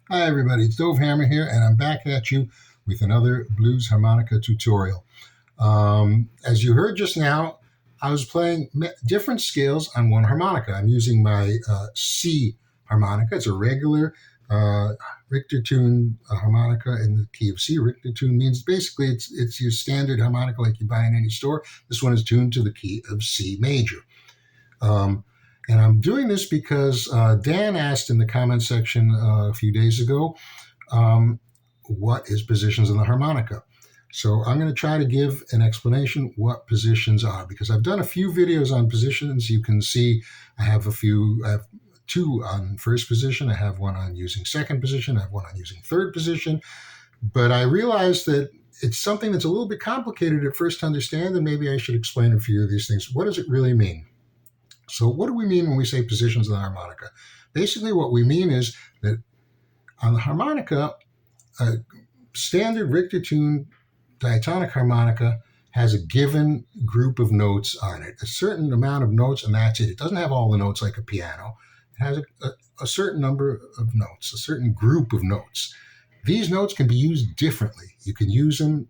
Hi everybody, it's Dove Hammer here, and I'm back at you with another blues harmonica tutorial. As you heard just now, I was playing different scales on one harmonica. I'm using my C harmonica. It's a regular Richter tune harmonica in the key of C. Richter tune means basically it's your standard harmonica like you buy in any store. This one is tuned to the key of C major. Um, and I'm doing this because Dan asked in the comment section a few days ago, what is positions in the harmonica? So I'm going to try to give an explanation what positions are, because I've done a few videos on positions. You can see I have two on first position. I have one on using second position. I have one on using third position. But I realized that it's something that's a little bit complicated at first to understand, and maybe I should explain a few of these things. What does it really mean? So what do we mean when we say positions of the harmonica? Basically, what we mean is that on the harmonica, a standard Richter tune diatonic harmonica has a given group of notes on it, a certain amount of notes, and that's it. It doesn't have all the notes like a piano. It has a certain number of notes, a certain group of notes. These notes can be used differently. You can use them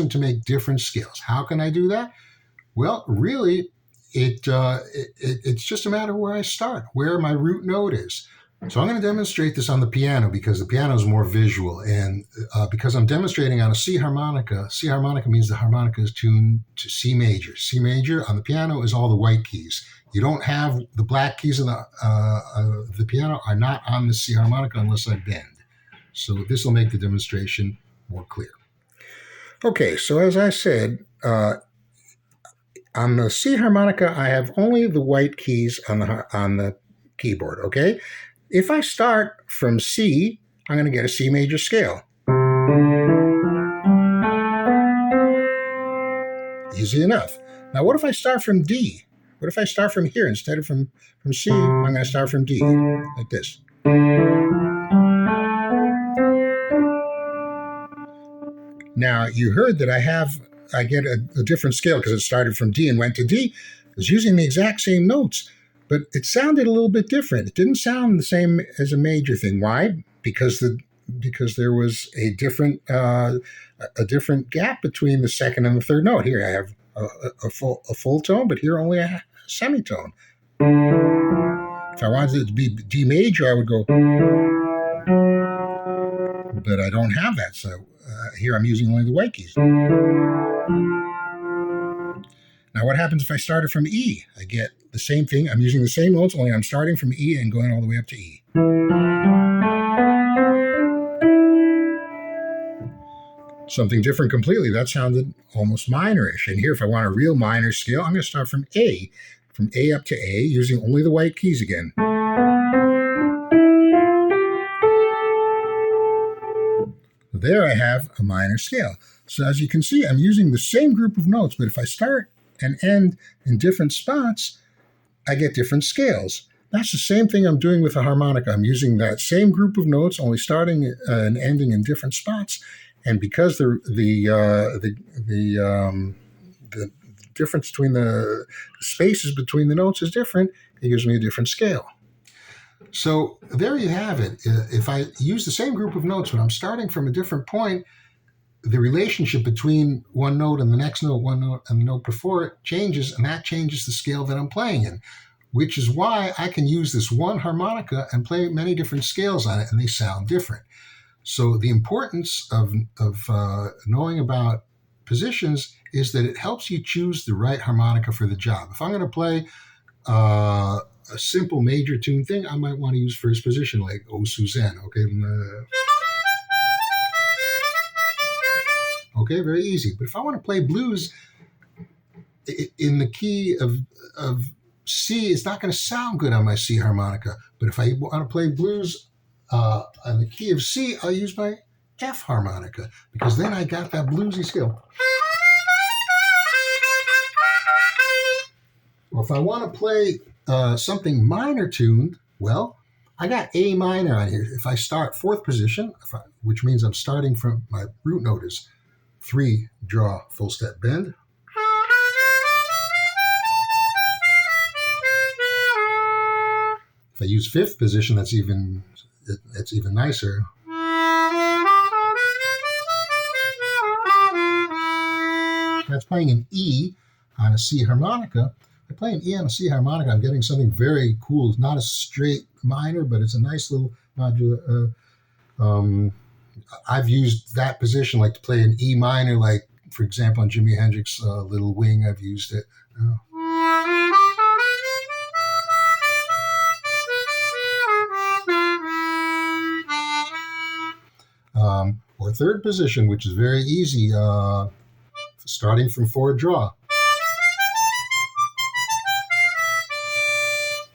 to make different scales. How can I do that? Well, really, it's just a matter of where I start, where my root note is. So I'm going to demonstrate this on the piano because the piano is more visual, and because I'm demonstrating on a C harmonica means the harmonica is tuned to C major. C major on the piano is all the white keys. You don't have the black keys of the piano are not on the C harmonica unless I bend. So this will make the demonstration more clear. Okay, so as I said, on the C harmonica, I have only the white keys on the keyboard, okay? If I start from C, I'm going to get a C major scale. Easy enough. Now, what if I start from D? What if I start from here instead of from C? I'm going to start from D, like this. Now, you heard that I get a different scale because it started from D and went to D. I was using the exact same notes, but it sounded a little bit different. It didn't sound the same as a major thing. Why? Because there was a different gap between the second and the third note. Here I have a full tone, but here only a semitone. If I wanted it to be D major, I would go, but I don't have that. So here I'm using only the white keys. Now, what happens if I started from E? I get the same thing. I'm using the same notes, only I'm starting from E and going all the way up to E. Something different completely. That sounded almost minorish. And here, if I want a real minor scale, I'm going to start from A up to A, using only the white keys again. There I have a minor scale. So as you can see, I'm using the same group of notes, but if I start and end in different spots, I get different scales. That's the same thing I'm doing with a harmonica. I'm using that same group of notes, only starting and ending in different spots. And because the difference between the spaces between the notes is different, it gives me a different scale. So there you have it. If I use the same group of notes, but I'm starting from a different point, the relationship between one note and the next note, one note and the note before it changes, and that changes the scale that I'm playing in, which is why I can use this one harmonica and play many different scales on it, and they sound different. So the importance of knowing about positions is that it helps you choose the right harmonica for the job. If I'm going to play a simple major tune thing, I might want to use first position, like Oh Suzanne. Okay, very easy. But if I want to play blues in the key of C, it's not going to sound good on my C harmonica. But if I want to play blues on the key of C, I'll use my F harmonica, because then I got that bluesy scale. Or if I want to play something minor tuned, well, I got A minor on here. If I start fourth position, which means I'm starting from my root note is 3, draw, full step, bend. If I use fifth position, that's even it's even nicer. That's playing an E on a C harmonica. By playing E on a C harmonica, I'm getting something very cool. It's not a straight minor, but it's a nice little modular. I've used that position, like to play an E minor, like for example on Jimi Hendrix' Little Wing. I've used it. Or third position, which is very easy, starting from 4 draw.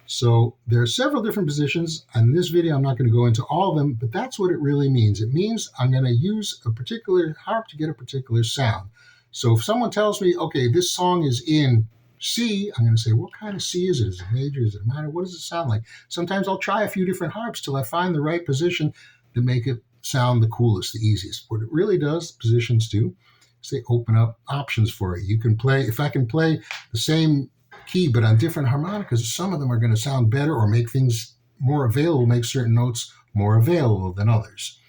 So there are several different positions. In this video, I'm not going to go into all of them, but that's what it really means. It means I'm going to use a particular harp to get a particular sound. So if someone tells me, okay, this song is in C, I'm going to say, what kind of C is it? Is it major? Is it minor? What does it sound like? Sometimes I'll try a few different harps till I find the right position to make it sound the coolest, the easiest. What it really does, positions do, is they open up options for you. You can play, if I can play the same key but on different harmonicas, some of them are going to sound better or make things more available, make certain notes more available than others.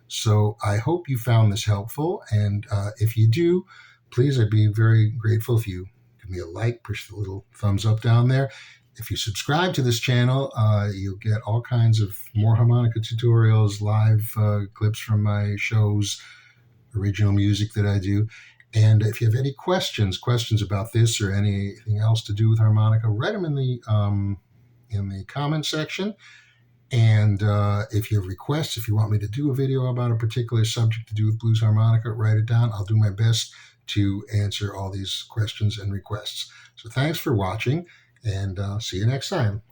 So I hope you found this helpful, and if you do, please, I'd be very grateful if you give me a like, push the little thumbs up down there. If you subscribe to this channel, you'll get all kinds of more harmonica tutorials, live clips from my shows, original music that I do. And if you have any questions about this or anything else to do with harmonica, write them in the comment section. And if you have requests, if you want me to do a video about a particular subject to do with blues harmonica, write it down. I'll do my best to answer all these questions and requests. So thanks for watching, and see you next time.